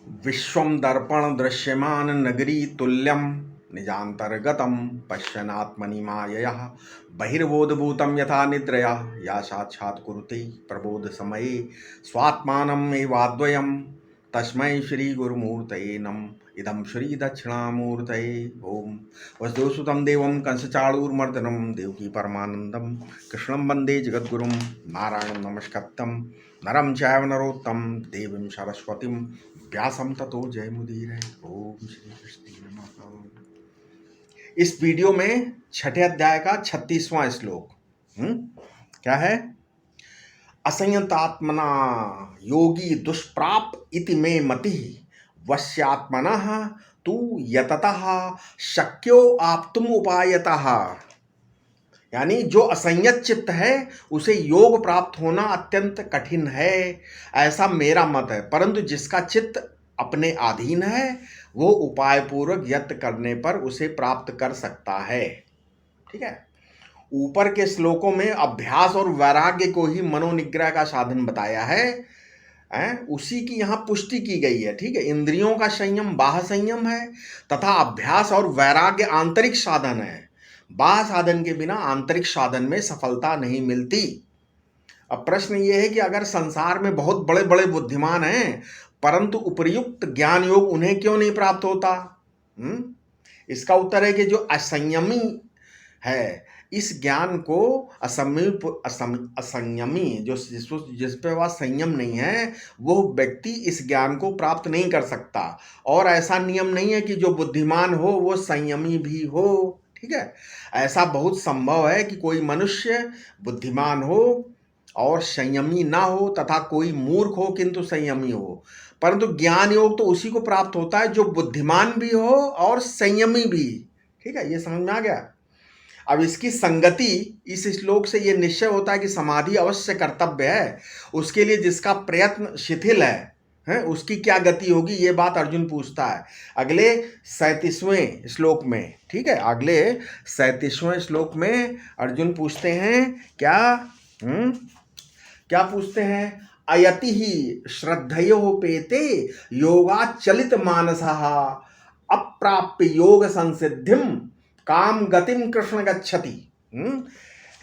विश्वं दर्पण दृश्यमान नगरी तुल्यं निजान्तर्गतं पश्यन्नात्मनि मायया बहिर्बोधभूतं यथा निद्रया या साक्षात् कुरुते प्रबोधसमये स्वात्मानम् एवाद्वयं तस्मै श्रीगुरुमूर्तये नमः। इदं श्रीदक्षिणामूर्तये ओम। वसुदेवसुतं देवं कंसचाणूरमर्दनं देवकी परमानन्दं कृष्णं वन्दे जगद्गुरुं नारायणं नमस्कृत्यं नरं चैव नरोत्तमं देवीं सरस्वतीं व्यासं ततो जयमुदीरये। ओम श्री कृष्ण नमः। इस वीडियो में छठे अध्याय का 36वां श्लोक क्या है? असंयतात्मना योगी दुष्प्राप इति मे मति वश्यात्मनः तु यततः शक्यो आप्तुम उपायतः। यानी जो असंयत चित्त है उसे योग प्राप्त होना अत्यंत कठिन है, ऐसा मेरा मत है। परंतु जिसका चित्त अपने अधीन है वो उपाय पूर्वक यत्न करने पर उसे प्राप्त कर सकता है। ठीक है। ऊपर के श्लोकों में अभ्यास और वैराग्य को ही मनोनिग्रह का साधन बताया है, उसी की यहाँ पुष्टि की गई है। ठीक है। इंद्रियों का संयम बाह्य संयम है तथा अभ्यास और वैराग्य आंतरिक साधन है। बाह्य साधन के बिना आंतरिक साधन में सफलता नहीं मिलती। अब प्रश्न ये है कि अगर संसार में बहुत बड़े बड़े बुद्धिमान हैं परंतु उपयुक्त ज्ञान योग उन्हें क्यों नहीं प्राप्त होता? इसका उत्तर है कि जो असंयमी है इस ज्ञान को असंयमी जिस पे वह संयम नहीं है वो व्यक्ति इस ज्ञान को प्राप्त नहीं कर सकता। और ऐसा नियम नहीं है कि जो बुद्धिमान हो वो संयमी भी हो। ठीक है। ऐसा बहुत संभव है कि कोई मनुष्य बुद्धिमान हो और संयमी ना हो तथा कोई मूर्ख हो किंतु संयमी हो। परंतु ज्ञान योग तो उसी को प्राप्त होता है जो बुद्धिमान भी हो और संयमी भी। ठीक है। ये समझ में आ गया। अब इसकी संगति इस श्लोक से ये निश्चय होता है कि समाधि अवश्य कर्तव्य है। उसके लिए जिसका प्रयत्न शिथिल है उसकी क्या गति होगी, ये बात अर्जुन पूछता है अगले 37वें श्लोक में। ठीक है। अगले 37वें श्लोक में अर्जुन पूछते हैं क्या? क्या पूछते हैं? अयति ही श्रद्धयोपेते योगाचलित मानसः अप्राप्य योग संसिद्धिम काम गतिम कृष्ण गच्छति।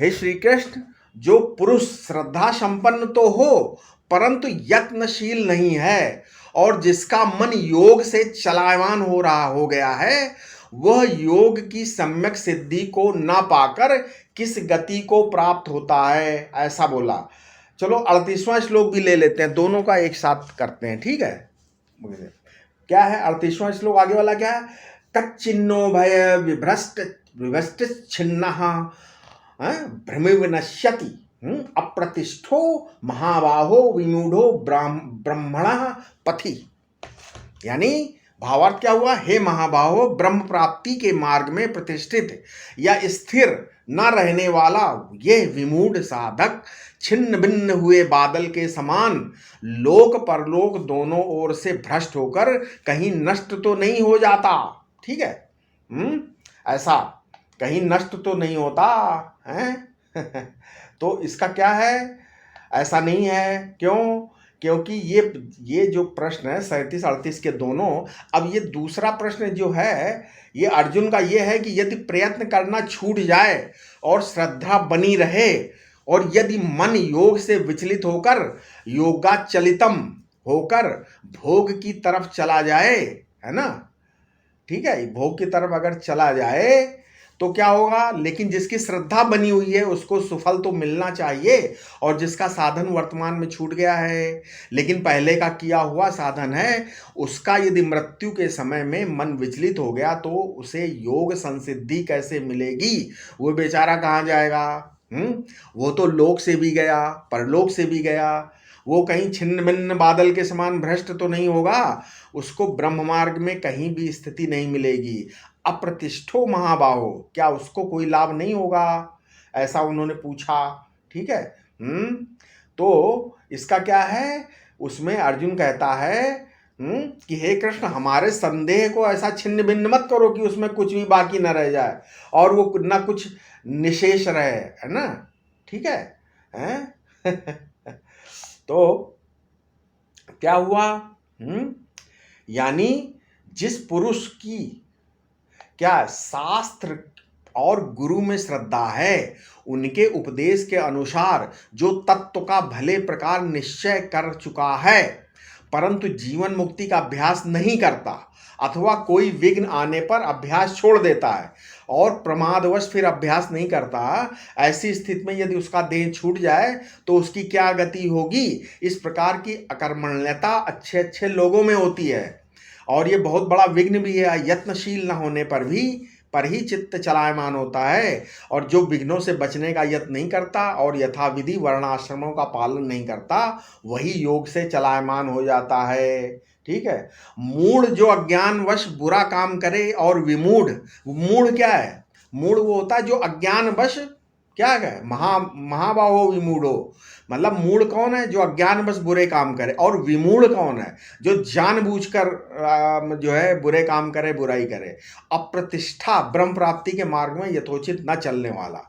हे श्री कृष्ण, जो पुरुष श्रद्धा संपन्न तो हो परंतु यत्नशील नहीं है और जिसका मन योग से चलायमान हो गया है वह योग की सम्यक सिद्धि को ना पाकर किस गति को प्राप्त होता है, ऐसा बोला। चलो 38वां श्लोक भी ले लेते हैं, दोनों का एक साथ करते हैं। ठीक है। क्या है 38वां श्लोक? आगे वाला क्या है? तच्चिन्नो भय विभ्रष्ट छिन्न भ्रमि विनश्यति अप्रतिष्ठो महाबाहो विमूढ़ो ब्रह्मण पथि। यानी भावार्थ क्या हुआ? हे महाबाहो, ब्रह्म प्राप्ति के मार्ग में प्रतिष्ठित या स्थिर न रहने वाला यह विमूढ़ साधक छिन्न भिन्न हुए बादल के समान लोक परलोक दोनों ओर से भ्रष्ट होकर कहीं नष्ट तो नहीं हो जाता। ठीक है। ऐसा कहीं नष्ट तो नहीं होता है। तो इसका क्या है? ऐसा नहीं है। क्यों? क्योंकि ये जो प्रश्न है 37-38 के दोनों, अब ये दूसरा प्रश्न जो है ये अर्जुन का ये है कि यदि प्रयत्न करना छूट जाए और श्रद्धा बनी रहे और यदि मन योग से विचलित होकर योगाचलितम होकर भोग की तरफ चला जाए, है ना? ठीक है। भोग की तरफ अगर चला जाए तो क्या होगा? लेकिन जिसकी श्रद्धा बनी हुई है उसको सुफल तो मिलना चाहिए, और जिसका साधन वर्तमान में छूट गया है लेकिन पहले का किया हुआ साधन है उसका यदि मृत्यु के समय में मन विचलित हो गया तो उसे योग संसिद्धि कैसे मिलेगी? वो बेचारा कहाँ जाएगा? वो तो लोक से भी गया परलोक से भी गया, वो कहीं छिन्न भिन्न बादल के समान भ्रष्ट तो नहीं होगा, उसको ब्रह्म मार्ग में कहीं भी स्थिति नहीं मिलेगी। अप्रतिष्ठो महाबाहो, क्या उसको कोई लाभ नहीं होगा? ऐसा उन्होंने पूछा। ठीक है। तो इसका क्या है? उसमें अर्जुन कहता है कि हे कृष्ण, हमारे संदेह को ऐसा छिन्न भिन्न मत करो कि उसमें कुछ भी बाकी न रह जाए और वो ना कुछ निशेष रहे, है ना? ठीक है। तो क्या हुआ? यानी जिस पुरुष की क्या शास्त्र और गुरु में श्रद्धा है, उनके उपदेश के अनुसार जो तत्व का भले प्रकार निश्चय कर चुका है, परंतु जीवन मुक्ति का अभ्यास नहीं करता, अथवा कोई विघ्न आने पर अभ्यास छोड़ देता है और प्रमादवश फिर अभ्यास नहीं करता, ऐसी स्थिति में यदि उसका देह छूट जाए तो उसकी क्या गति होगी। इस प्रकार की अकर्मण्यता अच्छे अच्छे लोगों में होती है और ये बहुत बड़ा विघ्न भी है। यत्नशील न होने पर ही चित्त चलायमान होता है, और जो विघ्नों से बचने का यत्न नहीं करता और यथाविधि वर्णाश्रमों का पालन नहीं करता, वही योग से चलायमान हो जाता है। ठीक है। मूढ़ जो अज्ञानवश बुरा काम करे और विमूढ़, मूढ़ क्या है? मूढ़ वो होता है जो अज्ञानवश क्या है, महाबाहो विमूढ़ो, मतलब मूढ़ कौन है? जो अज्ञान बस बुरे काम करे। और विमूढ़ कौन है? जो जानबूझकर जो है बुरे काम करे, बुराई करे। अप्रतिष्ठा ब्रह्म प्राप्ति के मार्ग में यथोचित न चलने वाला,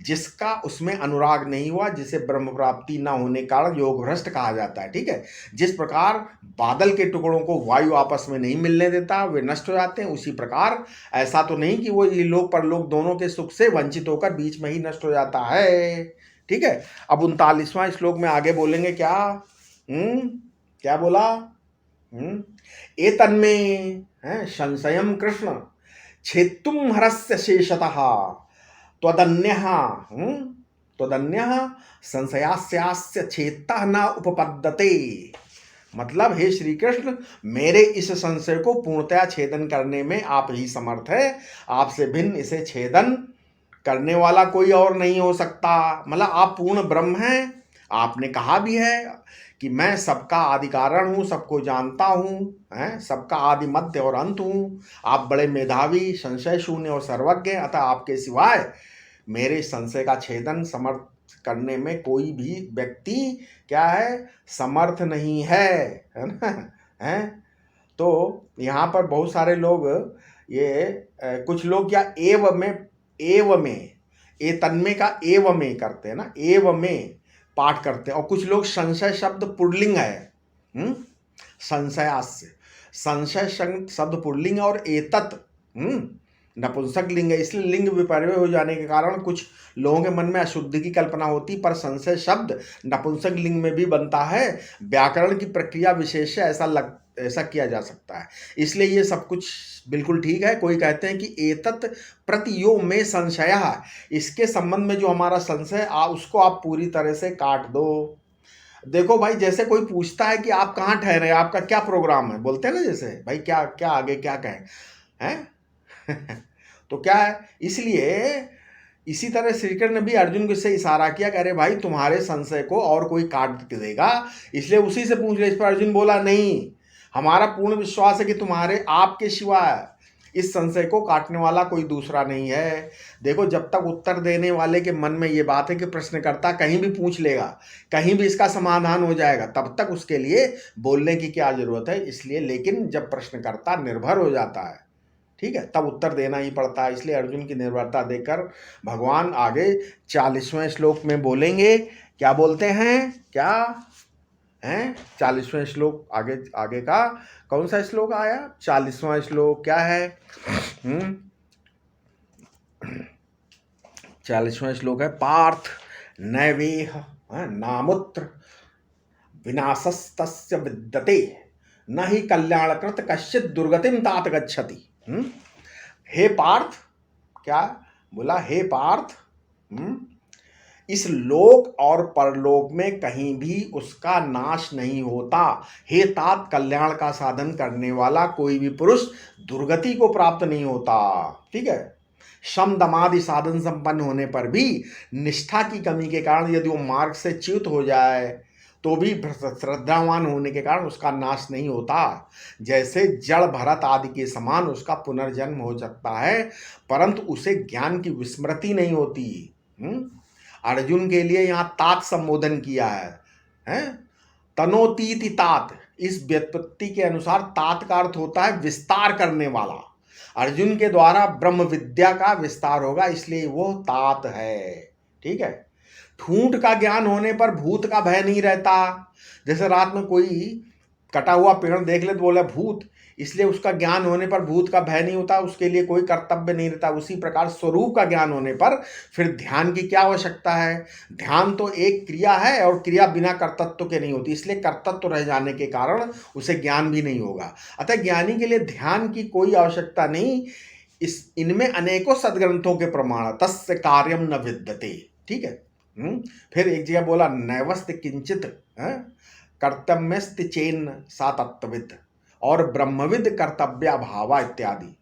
जिसका उसमें अनुराग नहीं हुआ, जिसे ब्रह्म प्राप्ति न होने के कारण योग भ्रष्ट कहा जाता है। ठीक है। जिस प्रकार बादल के टुकड़ों को वायु आपस में नहीं मिलने देता, वे नष्ट हो जाते हैं, उसी प्रकार ऐसा तो नहीं कि वो ये लोक परलोक दोनों के सुख से वंचित होकर बीच में ही नष्ट हो जाता है। ठीक है। अब 39वां श्लोक में आगे बोलेंगे क्या? क्या बोला? एतन्मे संशयम कृष्ण छेत्तुम हरस्य शेषतः त्वदन्यः संशयास्यास्य छेत्तः न उपपद्यते। मतलब हे श्री कृष्ण, मेरे इस संशय को पूर्णतया छेदन करने में आप ही समर्थ है, आपसे भिन्न इसे छेदन करने वाला कोई और नहीं हो सकता। मतलब आप पूर्ण ब्रह्म हैं। आपने कहा भी है कि मैं सबका आदि कारण हूँ, सबको जानता हूँ, सबका आदि मध्य और अंत हूँ। आप बड़े मेधावी, संशय शून्य और सर्वज्ञ, अतः आपके सिवाय मेरे संशय का छेदन समर्थ करने में कोई भी व्यक्ति क्या है, समर्थ नहीं है ना। है तो यहाँ पर बहुत सारे लोग ये कुछ लोग क्या एव में ए तन्मे का एव में करते हैं ना, एव में पाठ करते हैं। और कुछ लोग संशय शब्द पुल्लिंग है, संशयास्य, संशय शब्द पुल्लिंग और एतत् नपुंसक लिंग है। इसलिए लिंग विपर्य हो जाने के कारण कुछ लोगों के मन में अशुद्धि की कल्पना होती, पर संशय शब्द नपुंसक लिंग में भी बनता है। व्याकरण की प्रक्रिया विशेष है, ऐसा किया जा सकता है। इसलिए ये सब कुछ बिल्कुल ठीक है। कोई कहते हैं कि एतत् प्रतियो में संशय, इसके संबंध में जो हमारा संशय उसको आप पूरी तरह से काट दो। देखो भाई, जैसे कोई पूछता है कि आप कहाँ ठहरे, आपका क्या प्रोग्राम है, बोलते हैं ना जैसे भाई क्या क्या आगे क्या कहें हैं। तो क्या है, इसलिए इसी तरह श्री कृष्ण ने भी अर्जुन को से इशारा किया कि अरे भाई तुम्हारे संशय को और कोई काट के देगा, इसलिए उसी से पूछ ले। इस पर अर्जुन बोला नहीं, हमारा पूर्ण विश्वास है कि तुम्हारे आपके सिवाय इस संशय को काटने वाला कोई दूसरा नहीं है। देखो, जब तक उत्तर देने वाले के मन में ये बात है कि प्रश्नकर्ता कहीं भी पूछ लेगा, कहीं भी इसका समाधान हो जाएगा, तब तक उसके लिए बोलने की क्या जरूरत है। इसलिए लेकिन जब प्रश्नकर्ता निर्भर हो जाता है, ठीक है, तब उत्तर देना ही पड़ता है। इसलिए अर्जुन की निर्भरता देकर भगवान आगे 40वें श्लोक में बोलेंगे। क्या बोलते हैं? क्या हैं 40वें श्लोक आगे का कौन सा श्लोक आया? 40वां श्लोक क्या है? 40वां श्लोक है पार्थ नैवेह नामुत्र विनाशस्तस्य विद्यते न ही कल्याणकृत कश्चित दुर्गतिम तात गच्छति। हे पार्थ, क्या बोला? हे पार्थ, इस लोक और परलोक में कहीं भी उसका नाश नहीं होता। हे तात, कल्याण का साधन करने वाला कोई भी पुरुष दुर्गति को प्राप्त नहीं होता। ठीक है। शम दमादि साधन संपन्न होने पर भी निष्ठा की कमी के कारण यदि वो मार्ग से च्युत हो जाए तो भी श्रद्धावान होने के कारण उसका नाश नहीं होता। जैसे जड़ भरत आदि के समान उसका पुनर्जन्म हो सकता है, परंतु उसे ज्ञान की विस्मृति नहीं होती। अर्जुन के लिए यहाँ तात संबोधन किया है, तनोतीति तात। इस व्युत्पत्ति के अनुसार तात का अर्थ होता है विस्तार करने वाला। अर्जुन के द्वारा ब्रह्म विद्या का विस्तार होगा, इसलिए वो तात है। ठीक है। ठूंठ का ज्ञान होने पर भूत का भय नहीं रहता। जैसे रात में कोई कटा हुआ पेड़ देख ले तो बोला भूत, इसलिए उसका ज्ञान होने पर भूत का भय नहीं होता, उसके लिए कोई कर्तव्य नहीं रहता। उसी प्रकार स्वरूप का ज्ञान होने पर फिर ध्यान की क्या आवश्यकता है। ध्यान तो एक क्रिया है और क्रिया बिना कर्तृत्व के नहीं होती, इसलिए कर्तृत्व रह जाने के कारण उसे ज्ञान भी नहीं होगा। अतः ज्ञानी के लिए ध्यान की कोई आवश्यकता नहीं। इनमें अनेकों सदग्रंथों के प्रमाण, तस्य कार्यम न विद्यते। ठीक है। फिर एक जगह बोला नैवस्त किंचित कर्तव्यस्त चेन्न सा तत्विद, और ब्रह्मविद कर्तव्य भावा इत्यादि।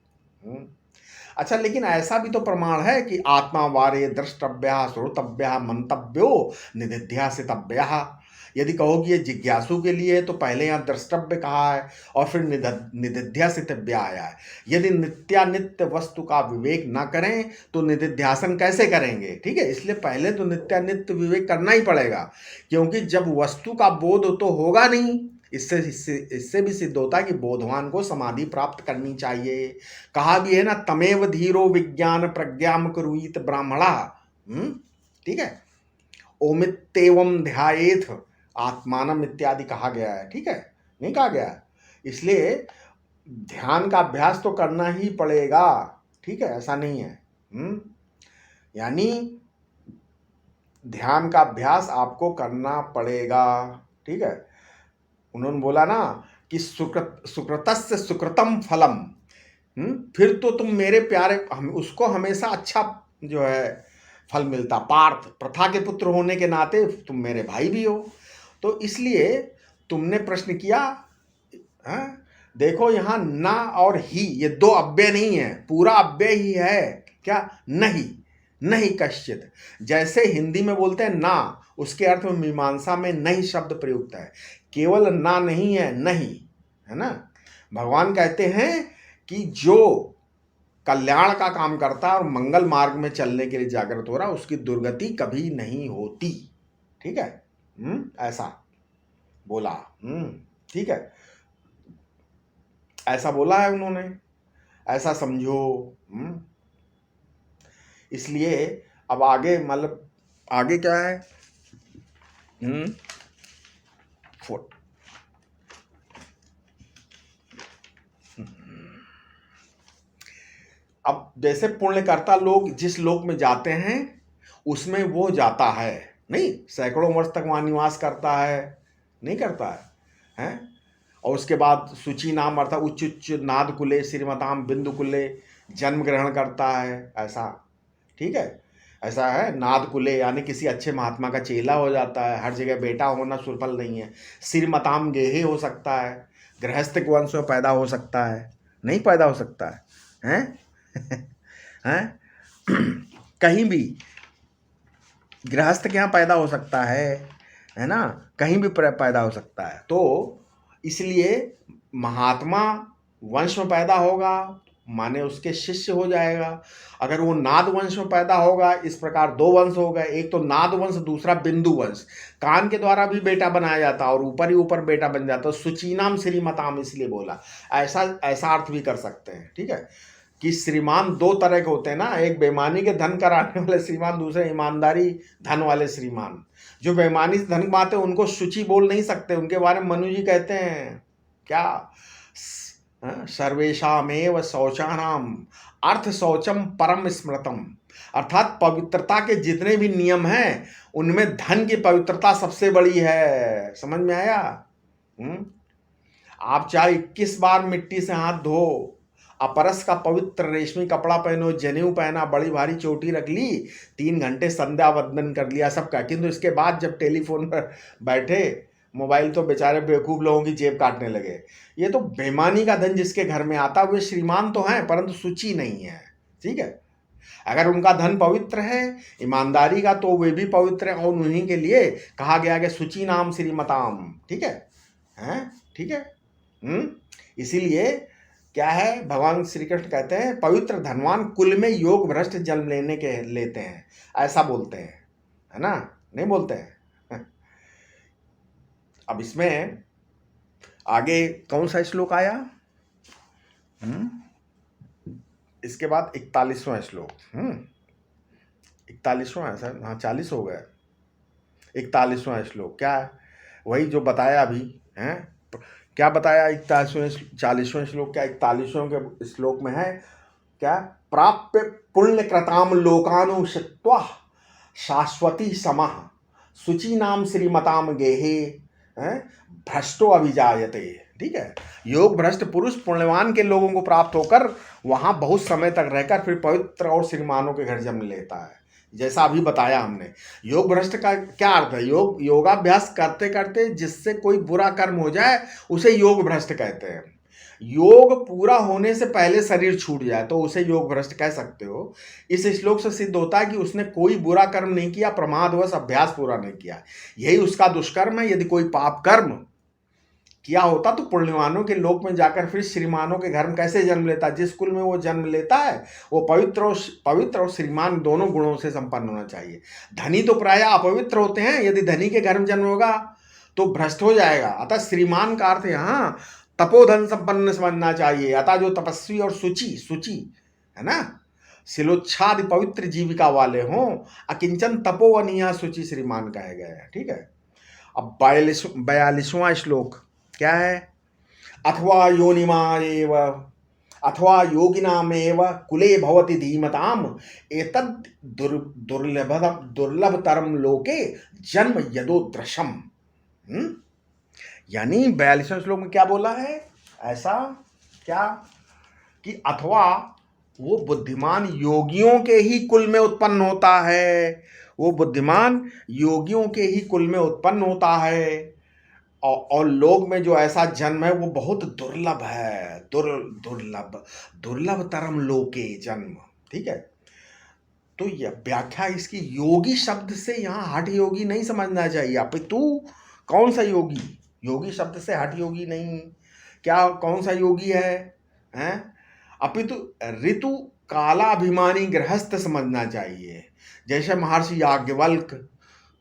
अच्छा, लेकिन ऐसा भी तो प्रमाण है कि आत्मा वारे द्रष्टव्य श्रोतव्य मंतव्यो निधिध्यासितव्य। यदि कहो कि ये जिज्ञासु के लिए है तो पहले यहाँ द्रष्टव्य कहा है और फिर निधिध्यासितव्य आया है। यदि नित्यानित्य वस्तु का विवेक ना करें तो निधिध्यासन कैसे करेंगे। ठीक है, इसलिए पहले तो नित्यानित्य विवेक करना ही पड़ेगा, क्योंकि जब वस्तु का बोध तो होगा नहीं। इससे भी सिद्ध होता है कि बोधवान को समाधि प्राप्त करनी चाहिए। कहा भी है ना, तमेव धीरो विज्ञान प्रज्ञाम कुरुईत ब्राह्मणा। ठीक है, ओमित्येवं ध्यायेथ आत्मानम इत्यादि कहा गया है। ठीक है, नहीं कहा गया है। इसलिए ध्यान का अभ्यास तो करना ही पड़ेगा। ठीक है, ऐसा नहीं है। यानी ध्यान का अभ्यास आपको करना पड़ेगा। ठीक है, उन्होंने बोला ना कि सुकृतस्य सुकृतम फलम। फिर तो तुम मेरे प्यारे, उसको हमेशा अच्छा जो है फल मिलता। पार्थ, प्रथा के पुत्र होने के नाते तुम मेरे भाई भी हो, तो इसलिए तुमने प्रश्न किया। देखो यहाँ ना और ही, ये दो अव्यय नहीं है, पूरा अव्यय ही है। क्या, नहीं, नहीं कश्चित। जैसे हिंदी में बोलते हैं ना, उसके अर्थ में मीमांसा में नहीं शब्द प्रयुक्त है। केवल ना नहीं है, नहीं है ना। भगवान कहते हैं कि जो कल्याण का काम करता है और मंगल मार्ग में चलने के लिए जागृत हो रहा है, उसकी दुर्गति कभी नहीं होती। ठीक है, ऐसा बोला। ठीक है, ऐसा बोला है उन्होंने, ऐसा समझो। इसलिए अब आगे, मतलब आगे क्या है। अब जैसे पुण्यकर्ता लोग जिस लोक में जाते हैं उसमें वो जाता है, नहीं सैकड़ों वर्ष तक वहाँ निवास करता है, नहीं करता है, हैं? और उसके बाद शुचि नाम अर्थात उच्च उच्च नाद कुले श्रीमताम बिंदु कुले जन्म ग्रहण करता है, ऐसा। ठीक है, ऐसा है। नाद कुले यानी किसी अच्छे महात्मा का चेला हो जाता है। हर जगह बेटा होना सुरफल नहीं है। श्रीमताम गेहे हो सकता है, गृहस्थ के वंश में पैदा हो सकता है, नहीं पैदा हो सकता है, हैं? हैं? कहीं भी गृहस्थ के यहाँ पैदा हो सकता है ना, कहीं भी पैदा हो सकता है। तो इसलिए महात्मा वंश में पैदा होगा माने उसके शिष्य हो जाएगा। अगर वो नाद वंश में पैदा होगा, इस प्रकार दो वंश हो गए, एक तो नाद वंश, दूसरा बिंदु वंश। कान के द्वारा भी बेटा बनाया जाता और ऊपर ही ऊपर बेटा बन जाता। सुचीनाम श्रीमताम इसलिए बोला, ऐसा अर्थ भी कर सकते हैं। ठीक है, कि श्रीमान दो तरह के होते हैं ना, एक बेईमानी के धन कराने वाले श्रीमान, दूसरे ईमानदारी धन वाले श्रीमान। जो बेईमानी से धन कमाते हैं उनको शुचि बोल नहीं सकते, उनके बारे में मनु जी कहते हैं क्या, सर्वेशामेव शौचानाम अर्थ शौचम परम स्मृतम। अर्थात पवित्रता के जितने भी नियम हैं उनमें धन की पवित्रता सबसे बड़ी है। समझ में आया। आप चाहे 21 बार मिट्टी से हाथ धो, अपरस का पवित्र रेशमी कपड़ा पहनो, जनेऊ पहना, बड़ी भारी चोटी रख ली, 3 घंटे संध्या वंदन कर लिया, सब का, किंतु इसके बाद जब टेलीफोन पर बैठे, मोबाइल तो बेचारे बेवकूफ़ लोगों की जेब काटने लगे। ये तो बेईमानी का धन जिसके घर में आता, वे श्रीमान तो हैं परंतु सूची नहीं है। ठीक है, अगर उनका धन पवित्र है ईमानदारी का तो वे भी पवित्र हैं, और उन्हीं के लिए कहा गया कि सूची नाम श्रीमताम। ठीक है, हैं? ठीक है। इसीलिए क्या है, भगवान श्री कृष्ण कहते हैं पवित्र धनवान कुल में योग भ्रष्ट जन्म लेते हैं, ऐसा बोलते हैं, है ना, नहीं बोलते हैं। अब इसमें आगे कौन सा श्लोक आया, इसके बाद 41वां श्लोक। 41वां ऐसा, हाँ 40 हो गया। 41वां श्लोक क्या है, वही जो बताया अभी है क्या बताया 40वें श्लोक, क्या 41वें के श्लोक में है क्या, प्राप्य पुण्य कृताम लोकानुषित्वा शाश्वती समः शुचि नाम श्रीमताम गेहे भ्रष्टो अभिजायते। ठीक है, योग भ्रष्ट पुरुष पुण्यवान के लोगों को प्राप्त होकर वहां बहुत समय तक रहकर फिर पवित्र और श्रीमानों के घर जन्म लेता है, जैसा अभी बताया हमने। योग भ्रष्ट का क्या अर्थ है, योगाभ्यास करते करते जिससे कोई बुरा कर्म हो जाए उसे योग भ्रष्ट कहते हैं। योग पूरा होने से पहले शरीर छूट जाए तो उसे योग भ्रष्ट कह सकते हो। इस श्लोक से सिद्ध होता है कि उसने कोई बुरा कर्म नहीं किया, प्रमादवश अभ्यास पूरा नहीं किया, यही उसका दुष्कर्म है। यदि कोई पाप कर्म किया होता तो पुण्यवानों के लोक में जाकर फिर श्रीमानों के घर में कैसे जन्म लेता। जिस कुल में वो जन्म लेता है वो पवित्र और श्रीमान दोनों गुणों से संपन्न होना चाहिए। धनी तो प्राय अपवित्र होते हैं, यदि धनी के घर में जन्म होगा तो भ्रष्ट हो जाएगा। अतः श्रीमान का अर्थ यहाँ तपोधन संपन्न समझना चाहिए। अतः जो तपस्वी और शुचि है ना, शिलोच्छादि पवित्र जीविका वाले हों, अकिंचन तपोवनिया शुचि श्रीमान कहे गए हैं। ठीक है, अब 42वां श्लोक क्या है, अथवा योनिमाएव अथवा योगिनामेव कुले भवति धीमताम एतद् दुर्लभतरम लोके जन्म यदोदृशम। यानी 42वें श्लोक में क्या बोला है, ऐसा क्या कि अथवा वो बुद्धिमान योगियों के ही कुल में उत्पन्न होता है, वो बुद्धिमान योगियों के ही कुल में उत्पन्न होता है, और लोग में जो ऐसा जन्म है वो बहुत दुर्लभ है, दुर्लभ तरम लोके जन्म। ठीक है, तो यह व्याख्या इसकी योगी शब्द से यहाँ हठ योगी नहीं समझना चाहिए। अपितु कौन सा योगी, योगी शब्द से हठ योगी नहीं, क्या कौन सा योगी है, अपितु ऋतु कालाभिमानी गृहस्थ समझना चाहिए। जैसे महर्षि याज्ञवल्क्य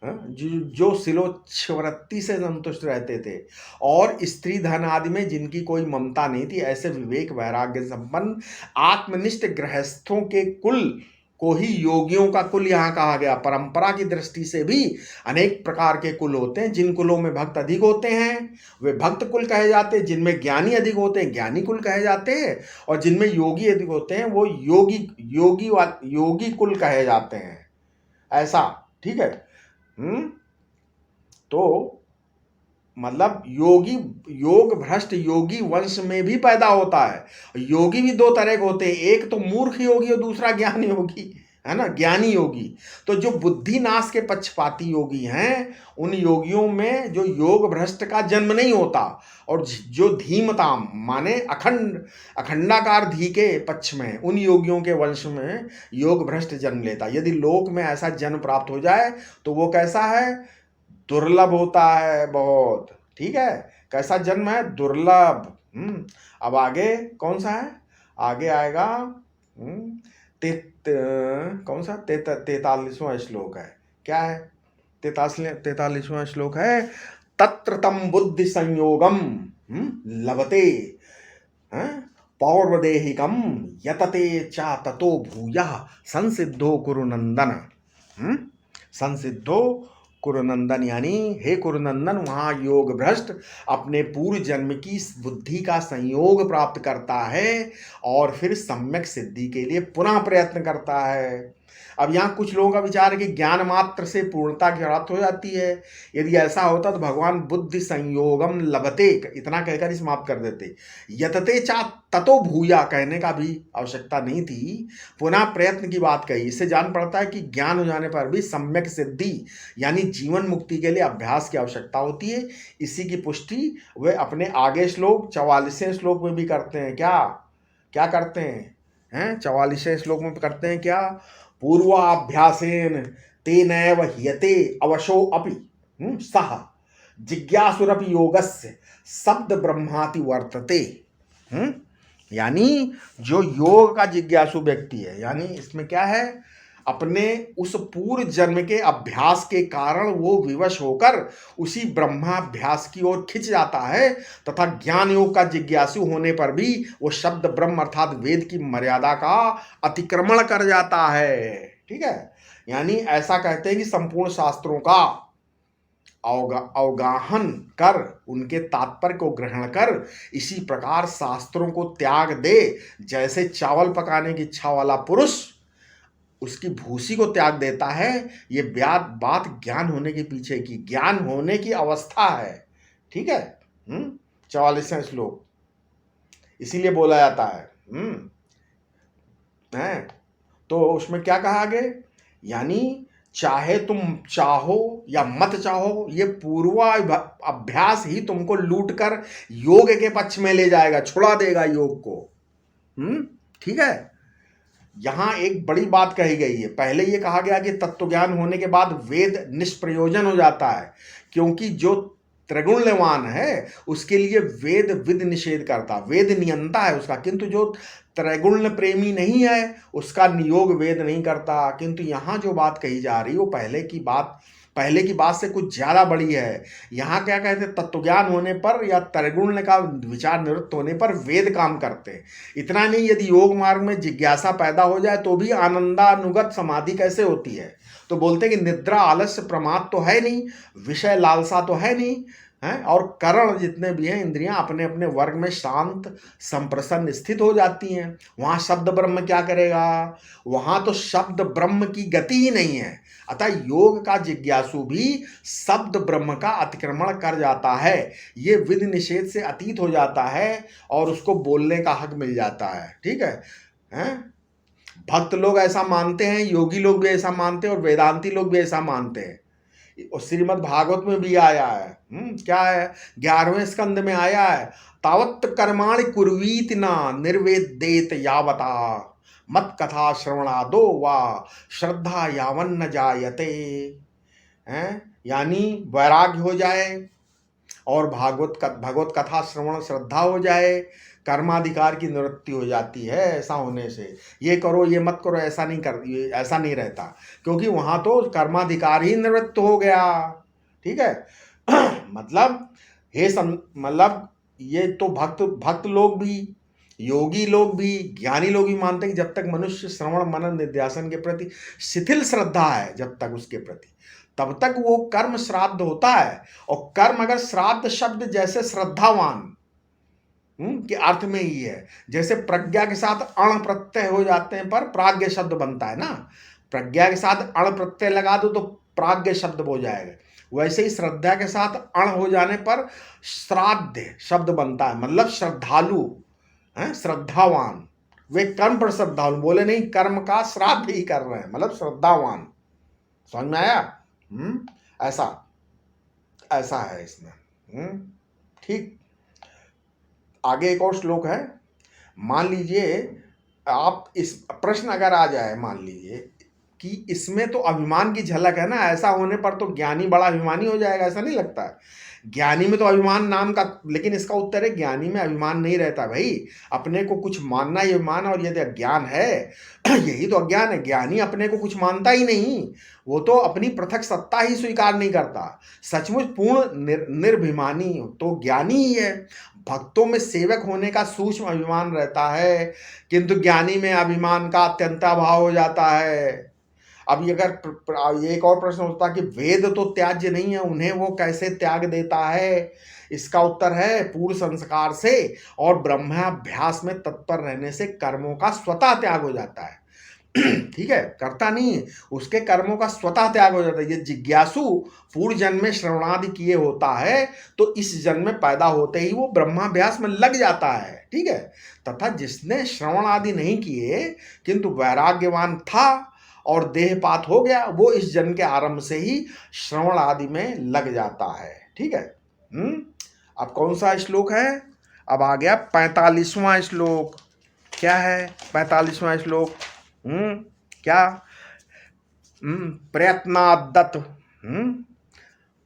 जो शिलोच्छवृत्ति से संतुष्ट रहते थे और स्त्री धन आदि में जिनकी कोई ममता नहीं थी, ऐसे विवेक वैराग्य संपन्न आत्मनिष्ठ गृहस्थों के कुल को ही योगियों का कुल यहाँ कहा गया। परंपरा की दृष्टि से भी अनेक प्रकार के कुल होते हैं। जिन कुलों में भक्त अधिक होते हैं वे भक्त कुल कहे जाते हैं, जिनमें ज्ञानी अधिक होते हैं ज्ञानी कुल कहे जाते हैं, और जिनमें योगी अधिक होते हैं वो योगी कुल कहे जाते हैं, ऐसा। ठीक है, तो मतलब योग भ्रष्ट योगी वंश में भी पैदा होता है। योगी भी दो तरह के होते हैं, एक तो मूर्ख योगी और दूसरा ज्ञानी योगी, है ना, ज्ञानी योगी। तो जो बुद्धि नाश के पक्षपाती योगी हैं उन योगियों में जो योग भ्रष्ट का जन्म नहीं होता, और जो धीमताम माने अखंडाकार धी के पक्ष में उन योगियों के वंश में योग भ्रष्ट जन्म लेता। यदि लोक में ऐसा जन्म प्राप्त हो जाए तो वो कैसा है, दुर्लभ होता है बहुत। ठीक है, कैसा जन्म है, दुर्लभ। अब आगे कौन सा है, आगे आएगा कौन सा 43वां श्लोक है, क्या है 43वां श्लोक है, तत्र तम बुद्धि संयोगम लभते पौर्वदेहिकम यतते चा ततो भूयः संसिद्धो कुरुनंदन। संसिद्धो कुरुनंदन, यानी हे कुरुनंदन, वहाँ योग भ्रष्ट अपने पूर्व जन्म की बुद्धि का संयोग प्राप्त करता है और फिर सम्यक सिद्धि के लिए पुनः प्रयत्न करता है। अब यहाँ कुछ लोगों का विचार है कि ज्ञान मात्र से पूर्णता की प्राप्त हो जाती है। यदि ऐसा होता तो भगवान बुद्धि संयोगम लभते इतना कहकर ही समाप्त कर देते। यतते चा ततो भूया कहने का भी आवश्यकता नहीं थी, पुनः प्रयत्न की बात कही। इससे जान पड़ता है कि ज्ञान हो जाने पर भी सम्यक सिद्धि यानी जीवन मुक्ति के लिए अभ्यास की आवश्यकता होती है। इसी की पुष्टि वे अपने आगे श्लोक 44वें श्लोक में भी करते हैं। क्या करते हैं 44वें श्लोक में करते हैं क्या, पूर्वाभ्यासेन तेनैव ह्यते अवशो अपि सह जिज्ञासुरपि योगस्य शब्द ब्रह्माति वर्तते। यानी जो योग का जिज्ञासु व्यक्ति है, यानी इसमें क्या है, अपने उस पूर्व जन्म के अभ्यास के कारण वो विवश होकर उसी ब्रह्माभ्यास की ओर खिंच जाता है, तथा ज्ञान योग का जिज्ञासु होने पर भी वो शब्द ब्रह्म अर्थात वेद की मर्यादा का अतिक्रमण कर जाता है। ठीक है, यानी ऐसा कहते हैं कि संपूर्ण शास्त्रों का अवगाहन कर उनके तात्पर्य को ग्रहण कर इसी प्रकार शास्त्रों को त्याग दे, जैसे चावल पकाने की इच्छा वाला पुरुष उसकी भूसी को त्याग देता है। ये बात ज्ञान होने के पीछे की, ज्ञान होने की अवस्था है। ठीक है। 44वां श्लोक इसीलिए बोला जाता है। तो उसमें क्या कहा आगे, यानी चाहे तुम चाहो या मत चाहो, ये पूर्वाभ्यास ही तुमको लूट कर योग के पक्ष में ले जाएगा, छुड़ा देगा योग को। ठीक है। यहां एक बड़ी बात कही गई है। पहले ये कहा गया कि तत्व ज्ञान होने के बाद वेद निष्प्रयोजन हो जाता है, क्योंकि जो त्रिगुणवान है उसके लिए वेद विध निषेध करता, वेद नियंता है उसका, किंतु जो त्रिगुण प्रेमी नहीं है उसका नियोग वेद नहीं करता। किंतु यहाँ जो बात कही जा रही है वो पहले की बात से कुछ ज्यादा बड़ी है। यहाँ क्या कहते हैं, तत्वज्ञान होने पर या त्रिगुण का विचार निवृत्त होने पर वेद काम करते हैं। इतना नहीं, यदि योग मार्ग में जिज्ञासा पैदा हो जाए तो भी आनंदानुगत समाधि कैसे होती है। तो बोलते हैं कि निद्रा आलस्य प्रमाद तो है नहीं, विषय लालसा तो है नहीं, हैं, और करण जितने भी हैं इंद्रियां अपने अपने वर्ग में शांत संप्रसन्न स्थित हो जाती हैं। वहां शब्द ब्रह्म क्या करेगा, वहां तो शब्द ब्रह्म की गति ही नहीं है। अतः योग का जिज्ञासु भी शब्द ब्रह्म का अतिक्रमण कर जाता है, ये विधि निषेध से अतीत हो जाता है और उसको बोलने का हक मिल जाता है। ठीक है, हैं? भक्त लोग ऐसा मानते हैं, योगी लोग भी ऐसा मानते हैं और वेदांती लोग भी ऐसा मानते हैं। और श्रीमद् भागवत में भी आया है। क्या है, 11वें स्कंद में आया है, तावत् कर्माणि कुर्वीत न निर्वेदेत यावता मत कथा श्रवणादो वा श्रद्धा यावन न जायते। हैं, यानी वैराग्य हो जाए और भगवत कथा श्रवण श्रद्धा हो जाए, कर्माधिकार की निवृत्ति हो जाती है। ऐसा होने से ये करो ये मत करो ऐसा नहीं रहता, क्योंकि वहां तो कर्माधिकार ही निवृत्त हो गया। ठीक है। मतलब मतलब ये तो भक्त लोग भी, योगी लोग भी, ज्ञानी लोग भी मानते हैं कि जब तक मनुष्य श्रवण मनन निध्यासन के प्रति शिथिल श्रद्धा है, जब तक उसके प्रति, तब तक वो कर्म श्राद्ध होता है। और कर्म अगर श्राद्ध शब्द जैसे श्रद्धावान के अर्थ में ही है, जैसे प्रज्ञा के साथ अण प्रत्यय हो जाते हैं पर प्राज्ञ शब्द बनता है ना, प्रज्ञा के साथ अण प्रत्यय लगा दो तो प्राज्ञ शब्द हो जाएगा। वैसे ही श्रद्धा के साथ अण हो जाने पर श्राद्ध शब्द बनता है, मतलब श्रद्धालु है, श्रद्धावान। वे कर्म पर श्रद्धालु, बोले नहीं कर्म का श्राद्ध ही कर रहे हैं, मतलब श्रद्धावान। समझ में आया? ऐसा है इसमें। ठीक। आगे एक और श्लोक है। मान लीजिए आप इस प्रश्न अगर आ जाए, मान लीजिए कि इसमें तो अभिमान की झलक है ना, ऐसा होने पर तो ज्ञानी बड़ा अभिमानी हो जाएगा, ऐसा नहीं लगता है? ज्ञानी में तो अभिमान नाम का, लेकिन इसका उत्तर है ज्ञानी में अभिमान नहीं रहता भाई। अपने को कुछ मानना ही अभिमान, और यदि अज्ञान है यही तो अज्ञान है। ज्ञानी अपने को कुछ मानता ही नहीं, वो तो अपनी पृथक सत्ता ही स्वीकार नहीं करता। सचमुच पूर्ण निर्भिमानी तो ज्ञानी ही है। भक्तों में सेवक होने का सूक्ष्म अभिमान रहता है, किंतु ज्ञानी में अभिमान का अत्यंत अभाव हो जाता है। अब अगर एक और प्रश्न होता कि वेद तो त्याज्य नहीं है, उन्हें वो कैसे त्याग देता है? इसका उत्तर है पूर्ण संस्कार से और ब्रह्माभ्यास में तत्पर रहने से कर्मों का स्वतः त्याग हो जाता है। ठीक है, करता नहीं है, उसके कर्मों का स्वतः त्याग हो जाता है। ये जिज्ञासु पूर्व जन्म में श्रवणादि किए होता है तो इस जन्म में पैदा होते ही वो ब्रह्माभ्यास में लग जाता है। ठीक है। तथा जिसने श्रवण आदि नहीं किए किंतु वैराग्यवान था और देहपात हो गया, वो इस जन्म के आरंभ से ही श्रवण आदि में लग जाता है। ठीक है। अब कौन सा श्लोक है? अब आ गया 45वां श्लोक। क्या है 45वां श्लोक? क्या?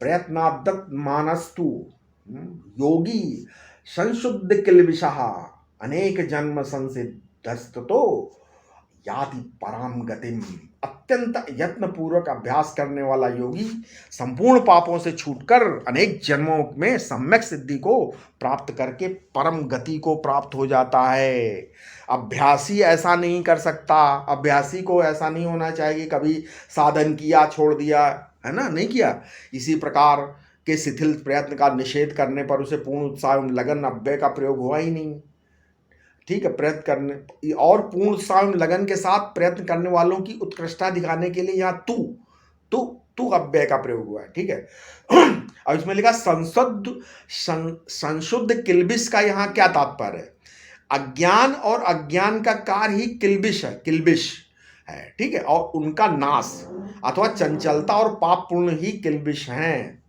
प्रयत्नादत मानस्तु योगी संशुद्ध किल्बिषः अनेक जन्म संसिद्धस्तो याति पराम गतिम। अत्यंत यत्न पूर्वक अभ्यास करने वाला योगी संपूर्ण पापों से छूटकर अनेक जन्मों में सम्यक सिद्धि को प्राप्त करके परम गति को प्राप्त हो जाता है। अभ्यासी ऐसा नहीं कर सकता। अभ्यासी को ऐसा नहीं होना चाहिए कभी साधन किया छोड़ दिया, है ना, नहीं किया। इसी प्रकार के शिथिल प्रयत्न का निषेध करने पर उसे पूर्ण उत्साह एवं लगन अव्यय का प्रयोग हुआ ही नहीं। ठीक है, प्रयत्न करने और पूर्ण उत्साह एवं लगन के साथ प्रयत्न करने वालों की उत्कृष्टता दिखाने के लिए यहाँ तू तू तू अव्यय का प्रयोग हुआ है। ठीक है, और इसमें लिखा संशुद्ध किल्बिश का यहाँ क्या तात्पर्य है? अज्ञान और अज्ञान का कार्य ही किल्बिश है, किल्बिश है। ठीक है, और उनका नाश अथवा चंचलता और पाप पूर्ण ही किल्बिश हैं।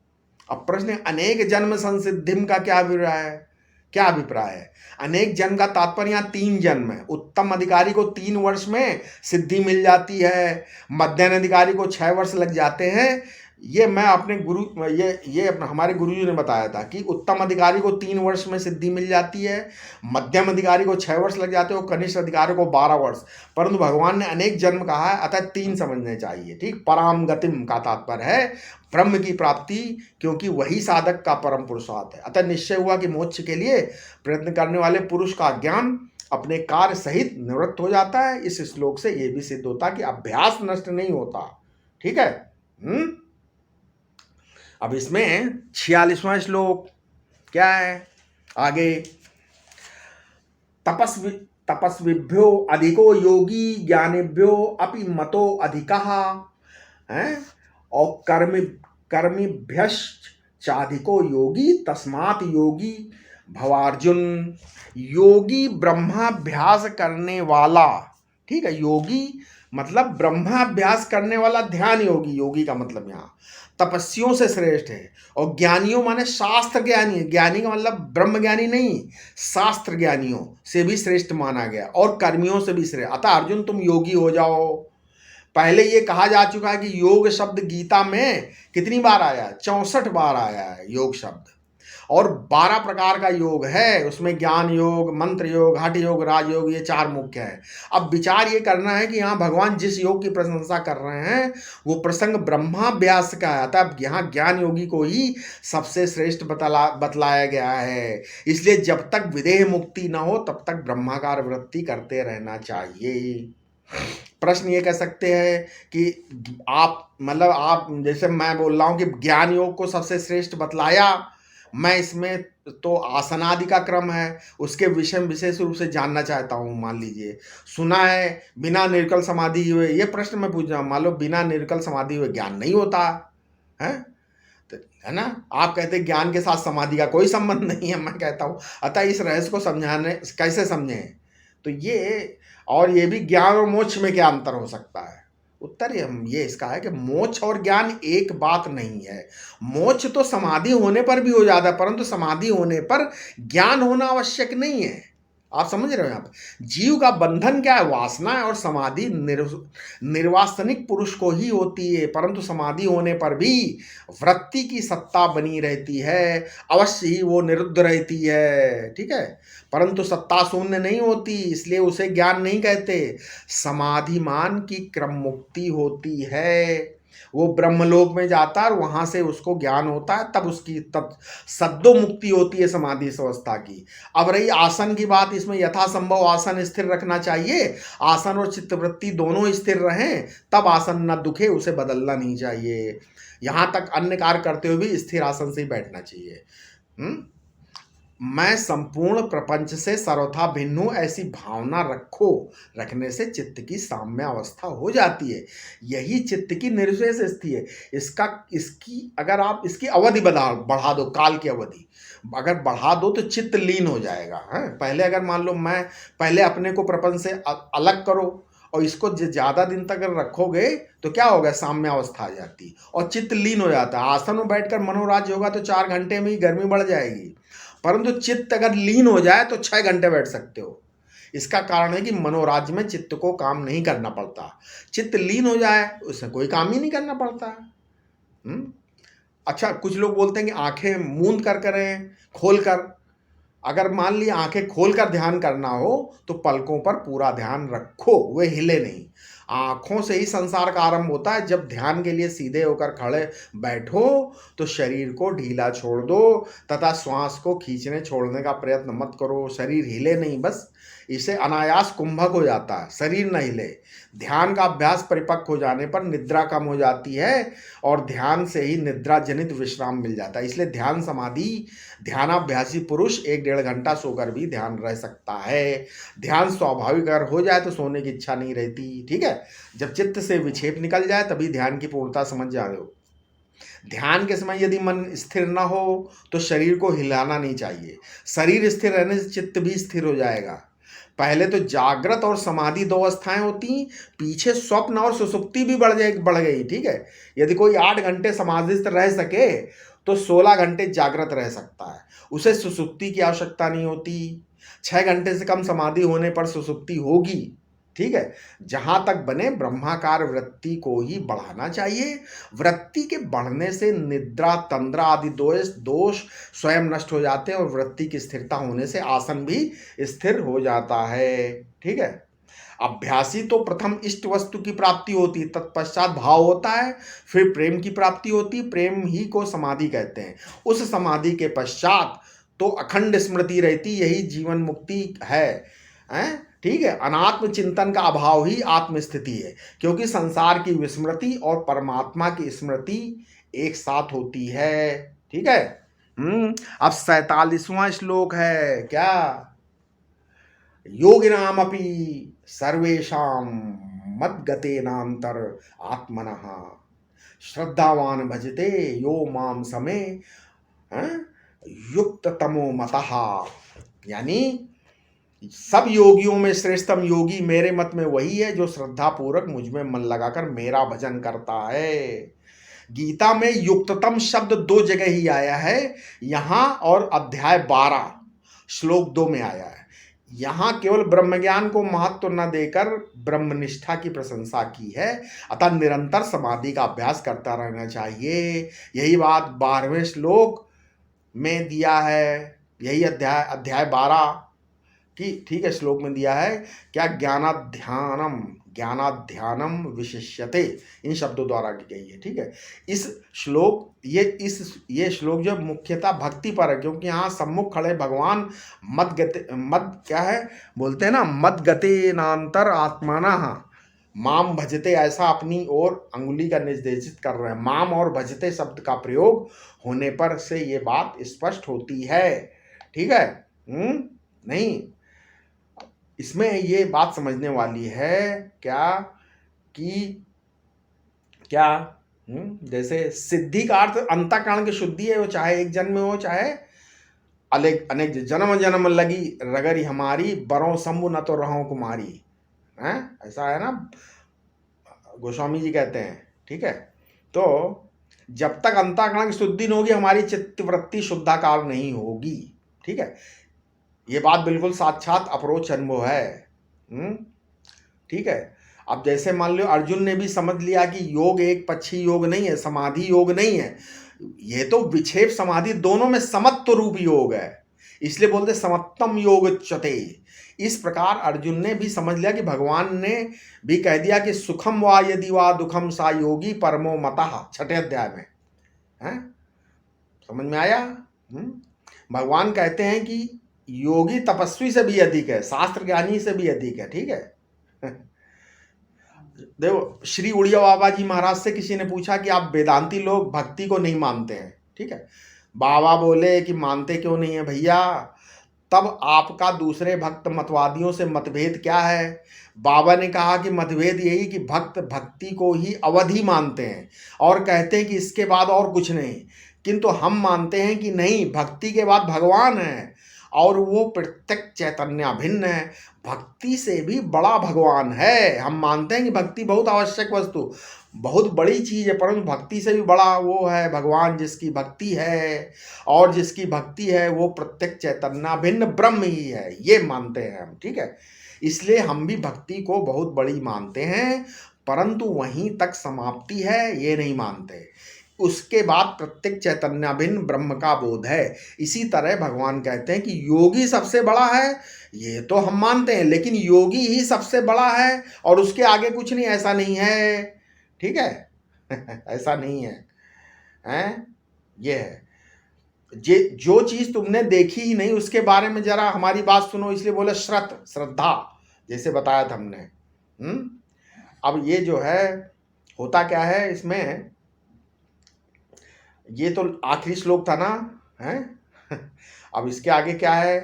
अब प्रश्न है, अनेक जन्म संसिद्धिम का क्या अभिप्राय है? क्या अभिप्राय है? अनेक जन्म का तात्पर्य यहाँ 3 जन्म है। उत्तम अधिकारी को 3 वर्ष में सिद्धि मिल जाती है, मध्यम अधिकारी को 6 वर्ष लग जाते हैं। ये मैं अपने गुरु ये अपना हमारे गुरुजी ने बताया था कि उत्तम अधिकारी को 3 वर्ष में सिद्धि मिल जाती है, मध्यम अधिकारी को 6 वर्ष लग जाते हैं और कनिष्ठ अधिकारी को 12 वर्ष। परंतु भगवान ने अनेक जन्म कहा है, अतः 3 समझने चाहिए। ठीक, पराम गतिम का तात्पर्य है ब्रह्म की प्राप्ति, क्योंकि वही साधक का परम पुरुषार्थ है। अतः निश्चय हुआ कि मोक्ष के लिए प्रयत्न करने वाले पुरुष का ज्ञान अपने कार्य सहित निवृत्त हो जाता है। इस श्लोक से यह भी सिद्ध होता है कि अभ्यास नष्ट नहीं होता। ठीक है। अब इसमें 46वां श्लोक क्या है आगे? तपस्विभ्यो अधिको योगी ज्ञानिभ्यो अपि मतो अधिकः है, और कर्मिभ्यश्चाधिको योगी तस्मात् योगी भवार्जुन। योगी ब्रह्माभ्यास करने वाला। ठीक है, योगी मतलब ब्रह्माभ्यास करने वाला ध्यान योगी। योगी का मतलब यहाँ तपस्वियों से श्रेष्ठ है, और ज्ञानियों माने शास्त्र ज्ञानी। ज्ञानी का मतलब ब्रह्म ज्ञानी नहीं, शास्त्र ज्ञानियों से भी श्रेष्ठ माना गया, और कर्मियों से भी श्रेष्ठ। अतः अर्जुन तुम योगी हो जाओ। पहले ये कहा जा चुका है कि योग शब्द गीता में कितनी बार आया है? 64 बार आया है योग शब्द, और 12 प्रकार का योग है उसमें। ज्ञान योग, मंत्र योग, हठ योग, राजयोग, ये 4 मुख्य है। अब विचार ये करना है कि यहाँ भगवान जिस योग की प्रशंसा कर रहे हैं वो प्रसंग ब्रह्माभ्यास का है। तब यहाँ ज्ञान योगी को ही सबसे श्रेष्ठ बतलाया गया है। इसलिए जब तक विदेह मुक्ति न हो तब तक ब्रह्माकार वृत्ति करते रहना चाहिए। प्रश्न ये कह सकते हैं कि आप जैसे मैं बोल रहा हूँ कि ज्ञान योग को सबसे श्रेष्ठ बतलाया, मैं इसमें तो आसनादि का क्रम है उसके विषय में विशेष रूप से जानना चाहता हूँ। मान लीजिए सुना है बिना निर्कल समाधि हुए, ये प्रश्न मैं पूछ रहा हूँ, मान लो बिना निर्कल समाधि हुए ज्ञान नहीं होता है, तो है ना? आप कहते हैं ज्ञान के साथ समाधि का कोई संबंध नहीं है, मैं कहता हूँ। अतः इस रहस्य को समझाने कैसे समझें? तो ये, और ये भी ज्ञान और मोक्ष में क्या अंतर हो सकता है? उत्तर ये इसका है कि मोक्ष और ज्ञान एक बात नहीं है। मोक्ष तो समाधि होने पर भी हो जाता है, परंतु समाधि होने पर ज्ञान होना आवश्यक नहीं है। आप समझ रहे हो? यहाँ पर जीव का बंधन क्या है? वासना है, और समाधि निर्वासनिक पुरुष को ही होती है, परंतु समाधि होने पर भी वृत्ति की सत्ता बनी रहती है, अवश्य ही वो निरुद्ध रहती है। ठीक है, परंतु सत्ता शून्य नहीं होती, इसलिए उसे ज्ञान नहीं कहते। समाधिमान की क्रम मुक्ति होती है, वो ब्रह्मलोक में जाता है और वहां से उसको ज्ञान होता है, तब उसकी सद्दो मुक्ति होती है समाधि अवस्था की। अब रही आसन की बात, इसमें यथासंभव आसन स्थिर रखना चाहिए। आसन और चित्तवृत्ति दोनों स्थिर रहें तब आसन न दुखे, उसे बदलना नहीं चाहिए। यहाँ तक अन्य कार्य करते हुए भी स्थिर आसन से ही बैठना चाहिए। मैं संपूर्ण प्रपंच से सर्वथा भिन्न हूँ, ऐसी भावना रखने से चित्त की साम्य अवस्था हो जाती है। यही चित्त की निर्विशेष स्थिति है। इसकी अगर आप इसकी अवधि बढ़ा दो, काल की अवधि अगर बढ़ा दो तो चित्त लीन हो जाएगा। पहले अगर मान लो मैं पहले अपने को प्रपंच से अलग करो और इसको ज़्यादा दिन तक अगर रखोगे तो क्या होगा? साम्य अवस्था आ जाती और चित्त लीन हो जाता है। आसन में बैठकर मनोराज्य होगा तो 4 घंटे में ही गर्मी बढ़ जाएगी, परंतु चित्त अगर लीन हो जाए तो 6 घंटे बैठ सकते हो। इसका कारण है कि मनोराज्य में चित्त को काम नहीं करना पड़ता। चित्त लीन हो जाए उसमें कोई काम ही नहीं करना पड़ता। अच्छा, कुछ लोग बोलते हैं कि आंखें मूंद कर करें, खोल कर। अगर मान लिया आंखें खोल कर ध्यान करना हो तो पलकों पर पूरा ध्यान रखो, वे हिले नहीं। आंखों से ही संसार का आरंभ होता है। जब ध्यान के लिए सीधे होकर खड़े बैठो तो शरीर को ढीला छोड़ दो तथा श्वास को खींचने छोड़ने का प्रयत्न मत करो। शरीर हिले नहीं, बस इसे अनायास कुंभक हो जाता है, शरीर न हिले। ध्यान का अभ्यास परिपक्व हो जाने पर निद्रा कम हो जाती है और ध्यान से ही निद्रा जनित विश्राम मिल जाता है। इसलिए ध्यान समाधि ध्यानाभ्यासी पुरुष 1-1.5 घंटा सोकर भी ध्यान रह सकता है। ध्यान स्वाभाविक अगर हो जाए तो सोने की इच्छा नहीं रहती, ठीक है। जब चित्त से विक्षेप निकल जाए तभी ध्यान की पूर्णता समझ जाओ। ध्यान के समय यदि मन स्थिर न हो तो शरीर को हिलाना नहीं चाहिए। शरीर स्थिर रहने से चित्त भी स्थिर हो जाएगा। पहले तो जागृत और समाधि 2 अवस्थाएं होती, पीछे स्वप्न और सुसुप्ति भी बढ़ गई, ठीक है। यदि कोई 8 घंटे समाधिस्थ रह सके तो 16 घंटे जागृत रह सकता है, उसे सुसुप्ति की आवश्यकता नहीं होती। 6 घंटे से कम समाधि होने पर सुसुप्ति होगी, ठीक है। जहां तक बने ब्रह्माकार वृत्ति को ही बढ़ाना चाहिए। वृत्ति के बढ़ने से निद्रा तंद्रा आदि दोष स्वयं नष्ट हो जाते हैं और वृत्ति की स्थिरता होने से आसन भी स्थिर हो जाता है, ठीक है। अभ्यासी तो प्रथम इष्ट वस्तु की प्राप्ति होती, तत्पश्चात भाव होता है, फिर प्रेम की प्राप्ति होती। प्रेम ही को समाधि कहते हैं। उस समाधि के पश्चात तो अखंड स्मृति रहती, यही जीवन मुक्ति है, ठीक है। अनात्म चिंतन का अभाव ही आत्मस्थिति है, क्योंकि संसार की विस्मृति और परमात्मा की स्मृति एक साथ होती है, ठीक है। अब 47वां श्लोक है क्या, योगिनामपि सर्वेषां मद्गतेनांतर आत्मनः श्रद्धावान भजते यो माम समे युक्त तमो मतः। यानी सब योगियों में श्रेष्ठतम योगी मेरे मत में वही है जो श्रद्धा पूर्वक मुझ में मन लगाकर मेरा भजन करता है। गीता में युक्ततम शब्द 2 जगह ही आया है, यहां और अध्याय 12 श्लोक 2 में आया है। यहां केवल ब्रह्मज्ञान को महत्व न देकर ब्रह्मनिष्ठा की प्रशंसा की है, अतः निरंतर समाधि का अभ्यास करता रहना चाहिए। यही बात 12वें श्लोक में दिया है, यही अध्याय 12 की, ठीक है, श्लोक में दिया है क्या, ज्ञानाध्यानम विशिष्यते, इन शब्दों द्वारा की गई है, ठीक है। इस श्लोक ये श्लोक जो मुख्यतः भक्ति पर है, क्योंकि यहाँ सम्मुख खड़े भगवान मद क्या है बोलते हैं ना, मद्गतेनांतर आत्माना माम भजते, ऐसा अपनी ओर अंगुली का निर्देशित कर रहे हैं। माम और भजते शब्द का प्रयोग होने पर से ये बात स्पष्ट होती है, ठीक है। नहीं, इसमें ये बात समझने वाली है क्या कि क्या जैसे सिद्धि का अर्थ अंतःकरण की शुद्धि है, वो चाहे एक जन्म में हो चाहे अनेक जन्म जन्म लगी रगरी हमारी, बरों शंभु न तो रहो कुमारी, हैं, ऐसा है ना, गोस्वामी जी कहते हैं, ठीक है। तो जब तक अंतःकरण की शुद्धि नहीं होगी हमारी चित्तवृत्ति शुद्धाकार नहीं होगी, ठीक है। ये बात बिल्कुल साक्षात अप्रोच अनुभव है, ठीक है। अब जैसे मान लो अर्जुन ने भी समझ लिया कि योग एक पक्षी योग नहीं है, समाधि योग नहीं है, ये तो विक्षेप समाधि दोनों में समत्व रूप योग है, इसलिए बोलते समत्तम योग उच्यते। इस प्रकार अर्जुन ने भी समझ लिया कि भगवान ने भी कह दिया कि सुखम वा यदि वा दुखम सा योगी परमो मतः, 6ठे अध्याय में है, समझ में आया। भगवान कहते हैं कि योगी तपस्वी से भी अधिक है, शास्त्र ज्ञानी से भी अधिक है, ठीक है। देखो, श्री उड़िया बाबा जी महाराज से किसी ने पूछा कि आप वेदांती लोग भक्ति को नहीं मानते हैं, ठीक है। बाबा बोले कि मानते क्यों नहीं है भैया, तब आपका दूसरे भक्त मतवादियों से मतभेद क्या है। बाबा ने कहा कि मतभेद यही कि भक्त भक्ति को ही अवधि मानते हैं और कहते हैं कि इसके बाद और कुछ नहीं, किंतु हम मानते हैं कि नहीं, भक्ति के बाद भगवान है और वो प्रत्यक्ष चैतन्य भिन्न है, भक्ति से भी बड़ा भगवान है। हम मानते हैं कि भक्ति बहुत आवश्यक वस्तु, बहुत बड़ी चीज़ है, परंतु भक्ति से भी बड़ा वो है भगवान जिसकी भक्ति है, और जिसकी भक्ति है वो प्रत्यक्ष चैतन्य भिन्न ब्रह्म ही है, ये मानते हैं हम, ठीक है। इसलिए हम भी भक्ति को बहुत बड़ी मानते हैं, परंतु वहीं तक समाप्ति है ये नहीं मानते, उसके बाद प्रत्येक चैतन्य भिन्न ब्रह्म का बोध है। इसी तरह भगवान कहते हैं कि योगी सबसे बड़ा है, ये तो हम मानते हैं, लेकिन योगी ही सबसे बड़ा है और उसके आगे कुछ नहीं, ऐसा नहीं है, ठीक है। ऐसा नहीं है, हैं? ये है। जो चीज तुमने देखी ही नहीं उसके बारे में जरा हमारी बात सुनो, इसलिए बोले श्रद्धा, जैसे बताया था हमने। अब ये जो है, होता क्या है इसमें, ये तो आखिरी श्लोक था ना, है। अब इसके आगे क्या है,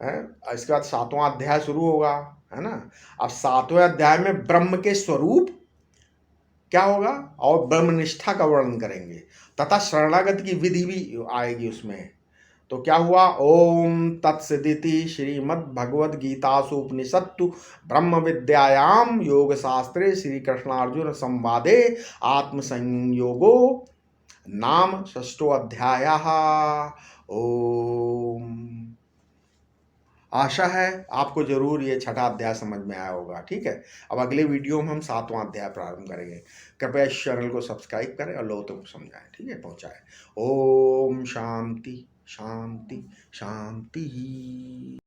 इसके बाद 7वां अध्याय शुरू होगा, है ना। अब 7वें अध्याय में ब्रह्म के स्वरूप क्या होगा और ब्रह्मनिष्ठा का वर्णन करेंगे, तथा शरणागत की विधि भी आएगी उसमें। तो क्या हुआ, ओम तत्सदिति श्रीमद् भगवद गीतासु उपनिषत्तु ब्रह्म विद्यायाम योग शास्त्रे श्री कृष्णार्जुन संवादे आत्म संयोगो नाम षष्ठो अध्याय। ओम। आशा है आपको जरूर ये छठा अध्याय समझ में आया होगा, ठीक है। अब अगले वीडियो में हम 7वां अध्याय प्रारंभ करेंगे। कृपया इस चैनल को सब्सक्राइब करें और लोगों तक समझाएं, ठीक है, पहुंचाएं। ओम शांति शांति शांति।